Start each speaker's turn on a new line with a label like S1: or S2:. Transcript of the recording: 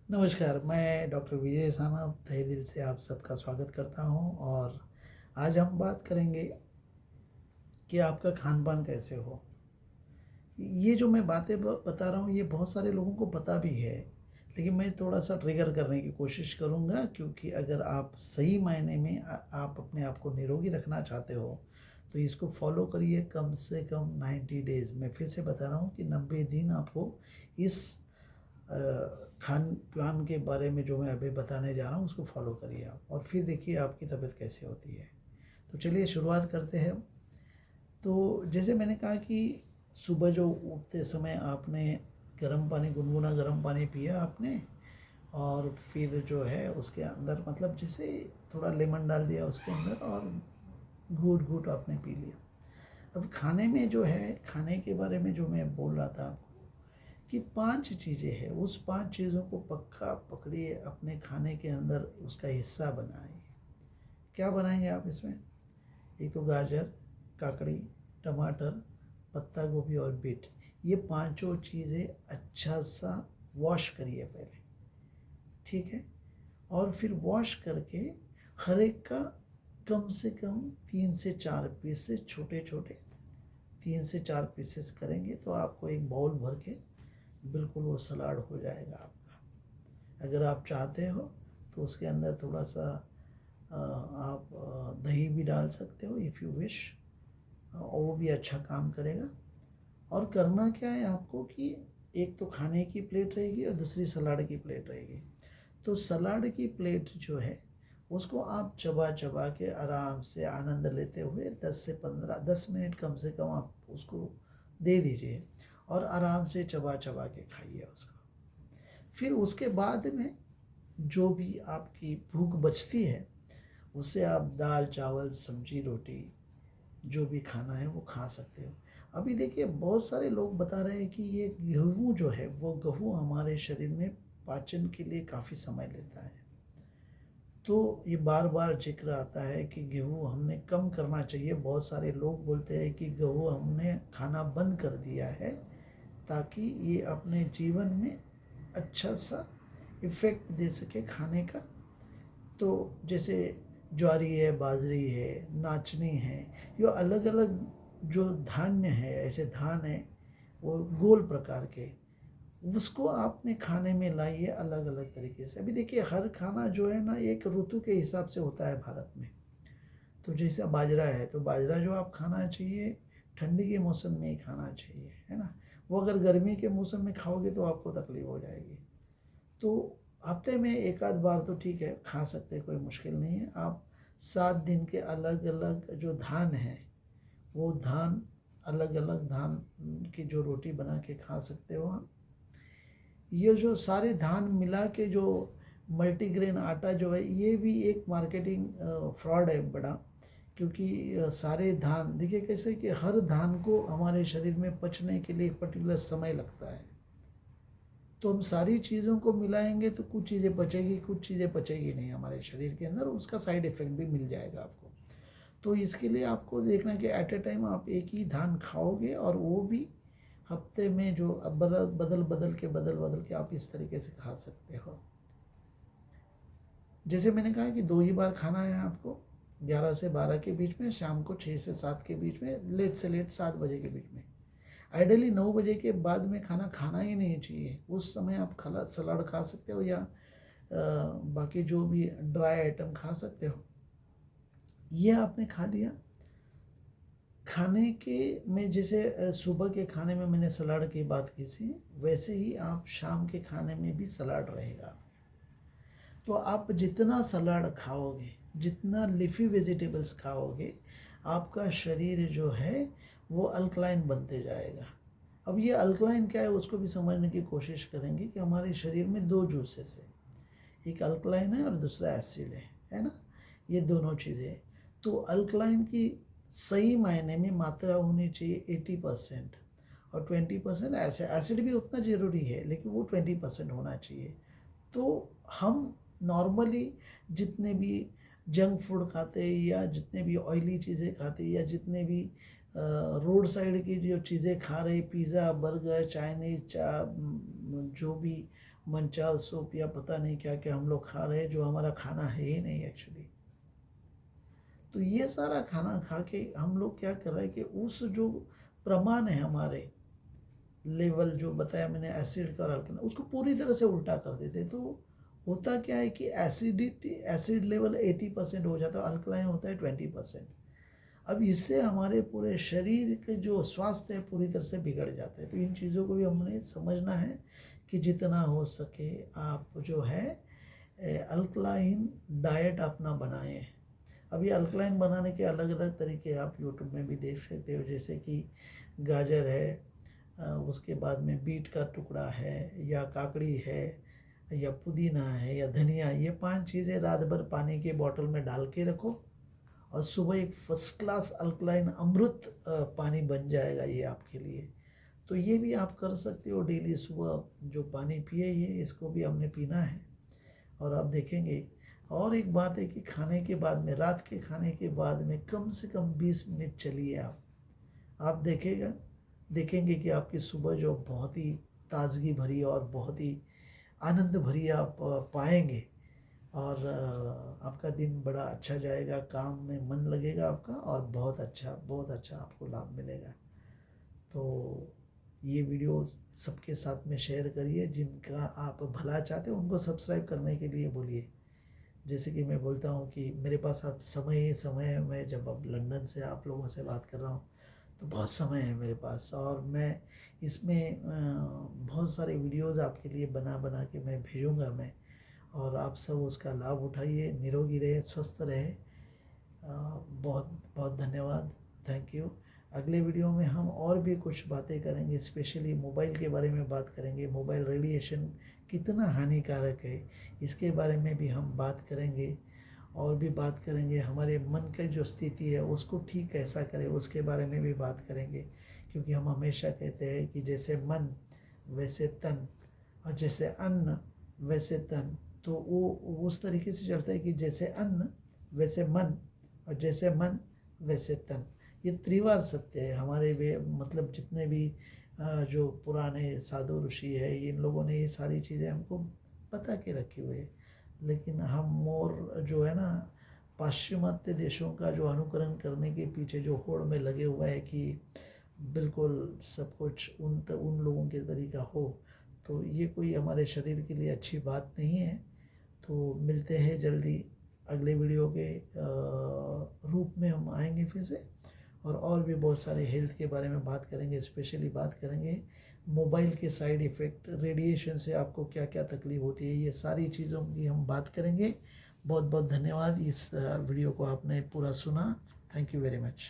S1: नमस्कार, मैं डॉक्टर विजय सानप तहे दिल से आप सबका स्वागत करता हूं और आज हम बात करेंगे कि आपका खान-पान कैसे हो। ये जो मैं बातें बता रहा हूं ये बहुत सारे लोगों को पता भी है, लेकिन मैं थोड़ा-सा ट्रिगर करने की कोशिश करूंगा क्योंकि अगर आप सही मायने में आप अपने आप को निरोगी रखना चाहते हो, तो इसको फ़ॉलो करिए कम से कम 90 डेज़। मैं फिर से बता रहा हूं कि 90 दिन आपको इस खान-पान के बारे में जो मैं अभी बताने जा रहा हूँ उसको फॉलो करिए आप और फिर देखिए आपकी तबीयत कैसे होती है। तो चलिए शुरुआत करते हैं। तो जैसे मैंने कहा कि सुबह जो उठते समय आपने गर्म पानी, गुनगुना गर्म पानी पिया आपने और फिर जो है उसके अंदर मतलब जैसे थोड़ा लेमन डाल दिया उसके अंदर और घूँट-घूँट आपने पी लिया। अब खाने में जो है, खाने के बारे में जो मैं बोल रहा था कि 5 चीज़ें हैं, उस 5 चीज़ों को पक्का पकड़िए, अपने खाने के अंदर उसका हिस्सा बनाइए। क्या बनाएँगे आप इसमें? एक तो गाजर, काकड़ी, टमाटर, पत्ता गोभी और बीट। ये पाँचों चीज़ें अच्छा-सा वॉश करिए पहले, ठीक है? और फिर वॉश करके हर एक का कम से कम 3 से 4 पीसेस छोटे-छोटे 3 से 4 पीसेस करेंगे तो आपको एक बाउल भर के बिल्कुल वो सलाद हो जाएगा आपका। अगर आप चाहते हो तो उसके अंदर थोड़ा-सा आप दही भी डाल सकते हो इफ़ यू विश, और वो भी अच्छा काम करेगा। और करना क्या है आपको कि एक तो खाने की प्लेट रहेगी और दूसरी सलाद की प्लेट रहेगी। तो सलाद की प्लेट जो है उसको आप चबा-चबा के आराम से आनंद लेते हुए 10 से 15 10 मिनट कम से कम आप उसको दे दीजिए और आराम से चबा-चबा के खाइए उसको। फिर उसके बाद में जो भी आपकी भूख बचती है उससे आप दाल, चावल, सब्जी, रोटी जो भी खाना है वो खा सकते हो। अभी देखिए बहुत सारे लोग बता रहे हैं कि ये गेहूँ जो है वो गेहूँ हमारे शरीर में पाचन के लिए काफ़ी समय लेता है। तो ये बार-बार ज़िक्र आता है कि गेहूँ हमने कम करना चाहिए। बहुत सारे लोग बोलते हैं कि गेहूँ हमने खाना बंद कर दिया है ताकि ये अपने जीवन में अच्छा-सा इफ़ेक्ट दे सके खाने का। तो जैसे ज्वारी है, बाजरी है, नाचनी है, ये अलग-अलग जो धान्य है, ऐसे धान है, वो गोल प्रकार के, उसको आपने खाने में लाइए अलग-अलग तरीके से। अभी देखिए हर खाना जो है ना एक ऋतु के हिसाब से होता है भारत में। तो जैसे बाजरा है, तो बाजरा जो आप खाना चाहिए, ठंडी के मौसम में ही खाना चाहिए, है ना? वो अगर गर्मी के मौसम में खाओगे तो आपको तकलीफ़ हो जाएगी। तो हफ्ते में एक आध बार तो ठीक है खा सकते हैं, कोई मुश्किल नहीं है। आप 7 दिन के अलग-अलग जो धान हैं, वो धान अलग-अलग धान की जो रोटी बना के खा सकते हो आप। ये जो सारे धान मिला के जो मल्टीग्रेन आटा जो है ये भी एक मार्केटिंग फ्रॉड है बड़ा, क्योंकि सारे धान देखिए कैसे कि हर धान को हमारे शरीर में पचने के लिए एक पर्टिकुलर समय लगता है। तो हम सारी चीज़ों को मिलाएंगे तो कुछ चीज़ें पचेगी, कुछ चीज़ें पचेगी नहीं हमारे शरीर के अंदर, उसका साइड इफ़ेक्ट भी मिल जाएगा आपको। तो इसके लिए आपको देखना कि एट ए टाइम आप एक ही धान खाओगे और वो भी हफ्ते में जो अब बदल बदल के आप इस तरीके से खा सकते हो। जैसे मैंने कहा कि 2 ही बार खाना है आपको, 11 से 12 के बीच में, शाम को 6 से 7 के बीच में, लेट से लेट 7 बजे के बीच में। आइडियली 9 बजे के बाद में खाना खाना ही नहीं चाहिए। उस समय आप खाना सलाद खा सकते हो या बाकी जो भी ड्राई आइटम खा सकते हो। ये आपने खा लिया। खाने के में जैसे सुबह के खाने में मैंने सलाद की बात की थी, वैसे ही आप शाम के खाने में भी सलाद रहेगा। तो आप जितना सलाद खाओगे, जितना लीफी वेजिटेबल्स खाओगे, आपका शरीर जो है वो अल्कलाइन बनते जाएगा। अब ये अल्कलाइन क्या है उसको भी समझने की कोशिश करेंगे कि हमारे शरीर में 2 जूसेस है, एक अल्कलाइन है और दूसरा एसिड है ना? ये दोनों चीज़ें। तो अल्कलाइन की सही मायने में मात्रा होनी चाहिए 80% और 20% एसिड भी उतना ज़रूरी है लेकिन वो 20% होना चाहिए। तो हम नॉर्मली जितने भी जंक फूड खाते हैं या जितने भी ऑयली चीज़ें खाते हैं या जितने भी रोड साइड की जो चीज़ें खा रहे, पिज़्ज़ा, बर्गर, चाइनीज, जो भी मनचाल सूप या पता नहीं क्या क्या हम लोग खा रहे हैं, जो हमारा खाना है ही नहीं एक्चुअली। तो ये सारा खाना खा के हम लोग क्या कर रहे हैं कि उस जो प्रमाण है हमारे लेवल जो बताया मैंने एसिड का और अल्कलाइन, उसको पूरी तरह से उल्टा कर देते। तो होता क्या है कि एसिड लेवल 80% हो जाता है, अल्कलाइन होता है 20%। अब इससे हमारे पूरे शरीर के जो स्वास्थ्य है पूरी तरह से बिगड़ जाता है। तो इन चीज़ों को भी हमने समझना है कि जितना हो सके आप जो है अल्कलाइन डाइट अपना बनाएं। अब ये अल्कलाइन बनाने के अलग अलग तरीके आप यूट्यूब में भी देख सकते हो, जैसे कि गाजर है, उसके बाद में बीट का टुकड़ा है, या काकड़ी है, या पुदीना है, या धनिया। ये 5 चीज़ें रात भर पानी के बोतल में डाल के रखो और सुबह एक फर्स्ट क्लास अल्कलाइन अमृत पानी बन जाएगा ये आपके लिए। तो ये भी आप कर सकते हो डेली। सुबह जो पानी पिए ये इसको भी हमने पीना है और आप देखेंगे। और एक बात है कि खाने के बाद में, रात के खाने के बाद में कम से कम 20 मिनट चलिए आप देखेंगे कि आपकी सुबह जो बहुत ही ताजगी भरी और बहुत ही आनंद भरी आप पाएंगे और आपका दिन बड़ा अच्छा जाएगा, काम में मन लगेगा आपका और बहुत अच्छा आपको लाभ मिलेगा। तो ये वीडियो सबके साथ में शेयर करिए, जिनका आप भला चाहते हो उनको सब्सक्राइब करने के लिए बोलिए। जैसे कि मैं बोलता हूँ कि मेरे पास अब समय ही समय है। मैं जब अब लंदन से आप लोगों से बात कर रहा हूँ तो बहुत समय है मेरे पास, और मैं इसमें बहुत सारे वीडियोस आपके लिए बना बना के मैं भेजूँगा मैं, और आप सब उसका लाभ उठाइए, निरोगी रहे, स्वस्थ रहे। बहुत बहुत धन्यवाद, थैंक यू। अगले वीडियो में हम और भी कुछ बातें करेंगे, स्पेशली मोबाइल के बारे में बात करेंगे। मोबाइल रेडिएशन कितना हानिकारक है इसके बारे में भी हम बात करेंगे, और भी बात करेंगे हमारे मन की जो स्थिति है उसको ठीक कैसा करें उसके बारे में भी बात करेंगे। क्योंकि हम हमेशा कहते हैं कि जैसे मन वैसे तन, और जैसे अन्न वैसे तन। तो वो उस तरीके से चलता है कि जैसे अन्न वैसे मन, और जैसे मन वैसे तन। ये त्रिवार सत्य है हमारे वे, मतलब जितने भी जो पुराने साधु ऋषि है, इन लोगों ने ये सारी चीज़ें हमको बता के रखी हुई है। लेकिन हम मोर जो है ना, पाश्चिमात्य देशों का जो अनुकरण करने के पीछे जो होड़ में लगे हुए है कि बिल्कुल सब कुछ उन लोगों के तरीका हो, तो ये कोई हमारे शरीर के लिए अच्छी बात नहीं है। तो मिलते हैं जल्दी अगले वीडियो के रूप में हम आएंगे फिर से, और भी बहुत सारे हेल्थ के बारे में बात करेंगे। स्पेशली बात करेंगे मोबाइल के साइड इफ़ेक्ट, रेडिएशन से आपको क्या क्या तकलीफ होती है, ये सारी चीज़ों की हम बात करेंगे। बहुत बहुत धन्यवाद, इस वीडियो को आपने पूरा सुना। Thank you very much.